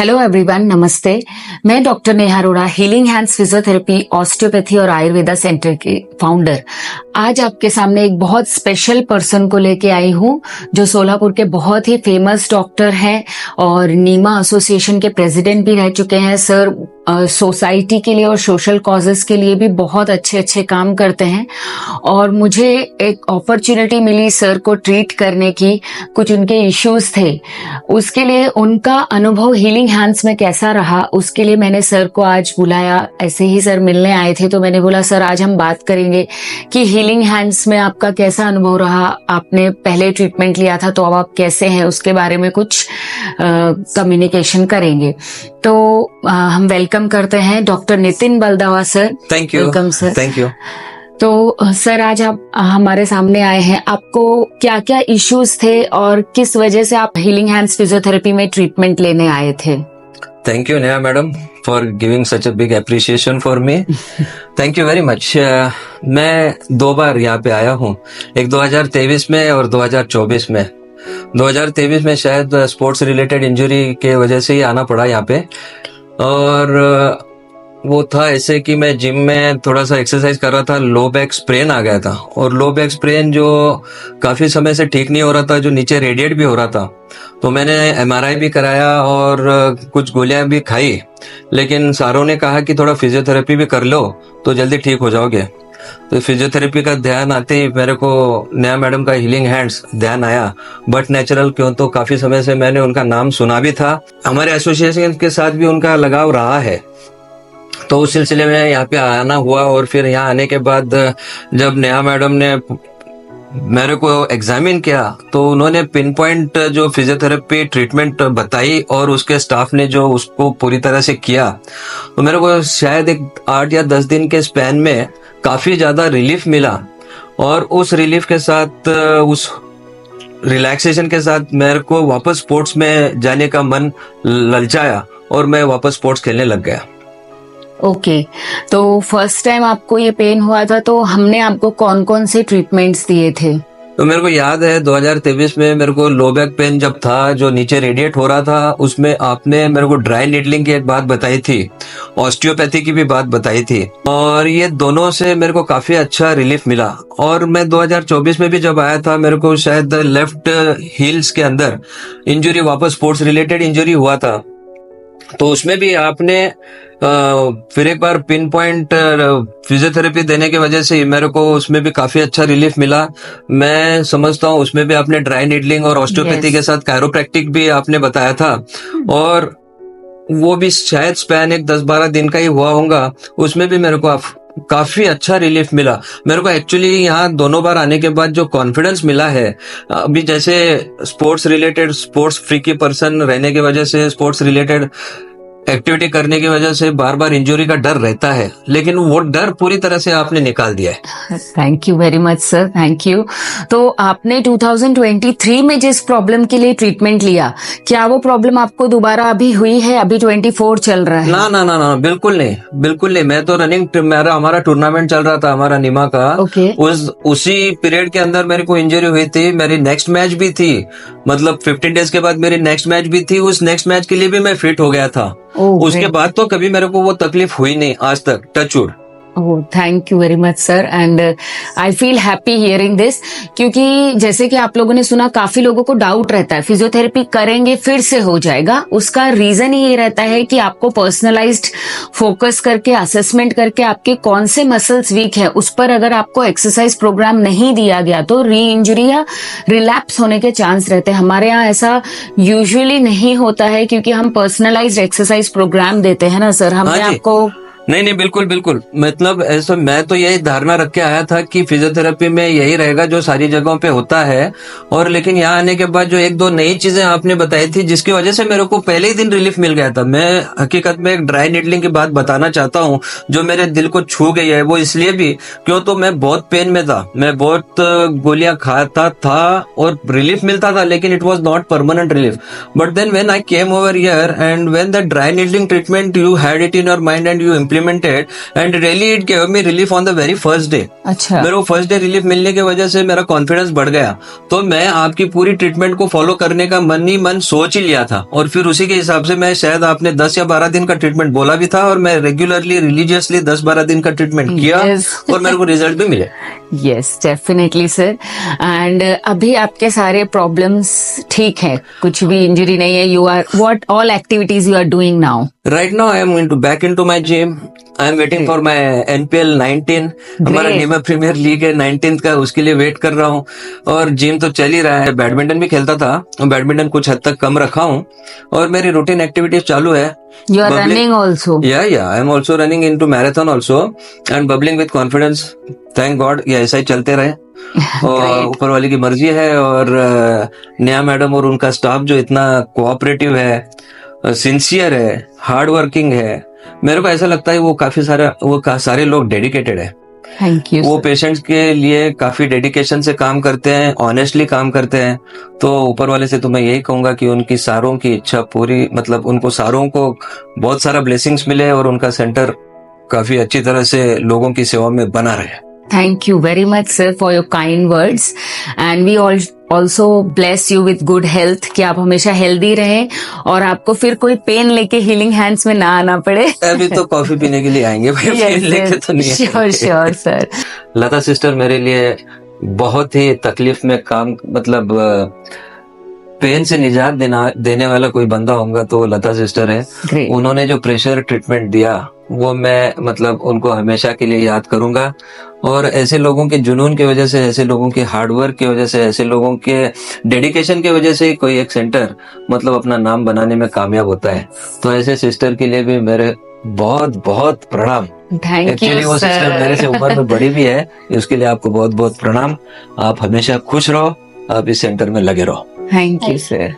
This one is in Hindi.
हेलो एवरीवन, नमस्ते। मैं doctor Neha Arora, healing hands physiotherapy, osteopathy और आयुर्वेदा सेंटर की फाउंडर। आज आपके सामने एक बहुत स्पेशल पर्सन को लेके आई हूँ जो सोलापुर के बहुत ही फेमस डॉक्टर हैं और नीमा एसोसिएशन के प्रेसिडेंट भी रह चुके हैं। सर सोसाइटी के लिए और सोशल कॉजेस के लिए भी बहुत अच्छे अच्छे काम करते हैं और मुझे एक अपॉर्चुनिटी मिली सर को ट्रीट करने की। कुछ उनके इश्यूज थे, उसके लिए उनका अनुभव हीलिंग हैंड्स में कैसा रहा, उसके लिए मैंने सर को आज बुलाया। ऐसे ही सर मिलने आए थे तो मैंने बोला सर आज हम बात करेंगे कि हीलिंग हैंड्स में आपका कैसा अनुभव रहा। आपने पहले ट्रीटमेंट लिया था तो अब आप कैसे हैं, उसके बारे में कुछ कम्युनिकेशन करेंगे। तो हम वेलकम करते हैं doctor Nitin Baldawa sir. Thank you. Welcome sir. Thank you. तो सर आज आप हमारे सामने आए हैं, आपको क्या क्या इश्यूज थे और किस वजह से आप हीलिंग हैंड्स फिजियोथेरेपी में ट्रीटमेंट लेने आए थे? Thank you Neha madam for giving such a big appreciation for me. Thank you very much. मैं 2 बार यहाँ पे आया हूँ, एक 2023 में और 2024 में। 2023 में शायद स्पोर्ट्स रिलेटेड इंजरी के वजह से ही आना पड़ा यहाँ पे, और वो था ऐसे कि मैं जिम में थोड़ा सा एक्सरसाइज कर रहा था, लो बैक स्प्रेन आ गया था। और लो बैक स्प्रेन जो काफी समय से ठीक नहीं हो रहा था, जो नीचे रेडिएट भी हो रहा था, तो मैंने एमआरआई भी कराया और कुछ गोलियां भी खाई, लेकिन सारों ने कहा कि थोड़ा फिजियोथेरेपी भी कर लो तो जल्दी ठीक हो जाओगे। तो फिजियोथेरेपी का ध्यान आते ही मेरे को नेहा मैडम का हीलिंग हैंड्स ध्यान आया। बट नेचुरल क्यों, तो काफी समय से मैंने उनका नाम सुना भी था, हमारे एसोसिएशन के साथ भी उनका लगाव रहा है। तो उस सिलसिले में यहाँ पे आना हुआ, और फिर यहाँ आने के बाद जब नेहा मैडम ने मेरे को एग्जामिन किया तो उन्होंने पिन पॉइंट जो फिजियोथेरेपी ट्रीटमेंट बताई और उसके स्टाफ ने जो उसको पूरी तरह से किया, तो मेरे को शायद एक 8 या 10 दिन के स्पैन में काफी ज्यादा रिलीफ मिला। और उस रिलीफ के साथ, उस रिलैक्सेशन के साथ मेरे को वापस स्पोर्ट्स में जाने का मन ललचाया और मैं वापस स्पोर्ट्स खेलने लग गया। ओके, तो फर्स्ट टाइम आपको ये पेन हुआ था तो हमने आपको कौन कौन से ट्रीटमेंट्स दिए थे? तो मेरे को याद है 2023 में मेरे को लो बैक पेन जब था, जो नीचे रेडिएट हो रहा था, उसमें आपने मेरे को ड्राई नीडलिंग की एक बात बताई थी, ऑस्टियोपैथी की भी बात बताई थी, और ये दोनों से मेरे को काफी अच्छा रिलीफ मिला। और मैं 2024 में भी जब आया था, मेरे को शायद लेफ्ट हील्स के अंदर इंजरी, वापस स्पोर्ट्स रिलेटेड इंजरी हुआ था, तो उसमें भी आपने फिर एक बार पिन पॉइंट फिजियोथेरेपी देने की वजह से मेरे को उसमें भी काफी अच्छा रिलीफ मिला। मैं समझता हूँ उसमें भी आपने ड्राई नीडलिंग और ऑस्टियोपैथी के साथ कायरोप्रैक्टिक भी आपने बताया था, और वो भी शायद स्पैन एक 10-12 दिन का ही हुआ होगा, उसमें भी मेरे को काफी अच्छा रिलीफ मिला। मेरे को एक्चुअली यहाँ दोनों बार आने के बाद जो कॉन्फिडेंस मिला है, अभी जैसे स्पोर्ट्स रिलेटेड, स्पोर्ट्स फ्री की पर्सन रहने की वजह से, स्पोर्ट्स रिलेटेड एक्टिविटी करने की वजह से बार बार इंजरी का डर रहता है, लेकिन वो डर पूरी तरह से आपने निकाल दिया है। Thank you very much sir, thank you. तो आपने 2023 में जिस प्रॉब्लम के लिए ट्रीटमेंट लिया, क्या वो प्रॉब्लम आपको दोबारा अभी हुई है? अभी 24 चल रहा है। ना ना ना ना, बिल्कुल नहीं, बिल्कुल नहीं। मैं तो हमारा टूर्नामेंट चल रहा था, हमारा नीमा का। उसी पीरियड के अंदर मेरे को इंजरी हुई थी, मेरी नेक्स्ट मैच भी थी, मतलब 15 डेज के बाद मेरी नेक्स्ट मैच भी थी। उस नेक्स्ट मैच के लिए भी मैं फिट हो गया था। उसके बाद तो कभी मेरे को वो तकलीफ हुई नहीं आज तक, touchwood. Thank you very much sir, and I feel happy hearing this, क्योंकि जैसे कि आप लोगों ने सुना, काफी लोगों को डाउट रहता है फिजियोथेरेपी करेंगे फिर से हो जाएगा। उसका रीजन ही ये रहता है कि आपको पर्सनलाइज्ड फोकस करके, असेसमेंट करके आपके कौन से मसल्स वीक है, उस पर अगर आपको एक्सरसाइज प्रोग्राम नहीं दिया गया तो री इंजरी या रिलैप्स होने के चांस रहते हैं। हमारे यहाँ ऐसा यूजुअली नहीं होता है क्योंकि हम पर्सनलाइज्ड एक्सरसाइज प्रोग्राम देते हैं ना सर। हमने आपको नहीं, बिल्कुल बिल्कुल, मतलब ऐसा मैं तो यही धारणा रख के आया था कि फिजियोथेरेपी में यही रहेगा जो सारी जगहों पे होता है। और लेकिन यहाँ आने के बाद जो 1-2 नई चीजें आपने बताई थी, जिसकी वजह से मेरे को पहले ही दिन रिलीफ मिल गया था। मैं हकीकत में एक ड्राई नीडलिंग की बात बताना चाहता हूँ जो मेरे दिल को छू गई है। वो इसलिए भी क्यों, तो मैं बहुत पेन में था, मैं बहुत गोलियां खाता था और रिलीफ मिलता था, लेकिन it was not permanent relief. But then when I came over here and when the dry needling treatment, you had it in your mind and you implement implemented, and really it gave me relief on the very first day. अच्छा, मेरे को फर्स्ट डे रिलीफ मिलने की वजह से मेरा कॉन्फिडेंस बढ़ गया, तो मैं आपकी पूरी ट्रीटमेंट को फॉलो करने का मन ही मन सोच ही लिया था, और फिर उसी के हिसाब से मैं, शायद आपने 10 या 12 दिन का ट्रीटमेंट बोला भी था, और मैं रेगुलरली रिलीजियसली 10-12 दिन का ट्रीटमेंट किया, Yes. और मेरे को रिजल्ट भी मिले. Yes definitely sir. एंड अभी आपके सारे प्रॉब्लम्स ठीक है, कुछ भी इंजरी नहीं है. You are what all activities you are doing now? Right now I am back into my gym. I am waiting for my NPL 19. हमारा नीमा प्रीमियर लीग है 19th का, उसके लिए वेट कर रहा हूँ. और जिम तो चल ही रहा है. बैडमिंटन भी खेलता था, बैडमिंटन कुछ हद तक कम रखा हूँ, और मेरी रूटीन एक्टिविटीज चालू है. You are running also? Yeah, I am also running into marathon also and bubbling with confidence. Thank God, ये ऐसा ही चलते रहे. और ऊपर वाले की मर्जी है. और नेहा मैडम और उनका स्टाफ जो इतना कोऑपरेटिव है, सिंसियर है, हार्ड वर्किंग है, मेरे को ऐसा लगता है वो सारे लोग डेडिकेटेड है. Thank you. वो पेशेंट्स के लिए काफी डेडिकेशन से काम करते हैं, ऑनेस्टली काम करते हैं. तो ऊपर वाले से तो मैं यही कहूंगा कि उनकी सारों की इच्छा पूरी, मतलब उनको सारों को बहुत सारा ब्लेसिंग्स मिले, और उनका सेंटर काफी अच्छी तरह से लोगों की सेवा में बना रहे. Thank you very much sir for your kind words, and we all also bless you with good health, कि आप हमेशा हेल्दी रहें और आपको फिर कोई पेन लेके हीलिंग हैंड्स में ना आना पड़े. अभी तो कॉफी पीने के लिए आएंगे भाई, Yes, लेके तो नहीं श्योर श्योर सर. लता सिस्टर मेरे लिए बहुत ही तकलीफ में काम, मतलब पेन से निजात देने वाला कोई बंदा होगा तो लता सिस्टर है. Great. उन्होंने जो प्रेशर ट्रीटमेंट दिया, वो मैं मतलब उनको हमेशा के लिए याद करूंगा. और ऐसे लोगों के जुनून की वजह से, ऐसे लोगों के हार्डवर्क की वजह से, ऐसे लोगों के डेडिकेशन की वजह से कोई एक सेंटर मतलब अपना नाम बनाने में कामयाब होता है. तो ऐसे सिस्टर के लिए भी मेरे बहुत बहुत प्रणाम. थैंक एक्चुअली यू वो सिस्टर मेरे से उम्र में बड़ी भी है, उसके लिए आपको बहुत बहुत प्रणाम. आप हमेशा खुश रहो, आप इस सेंटर में लगे रहो. Thank you sir.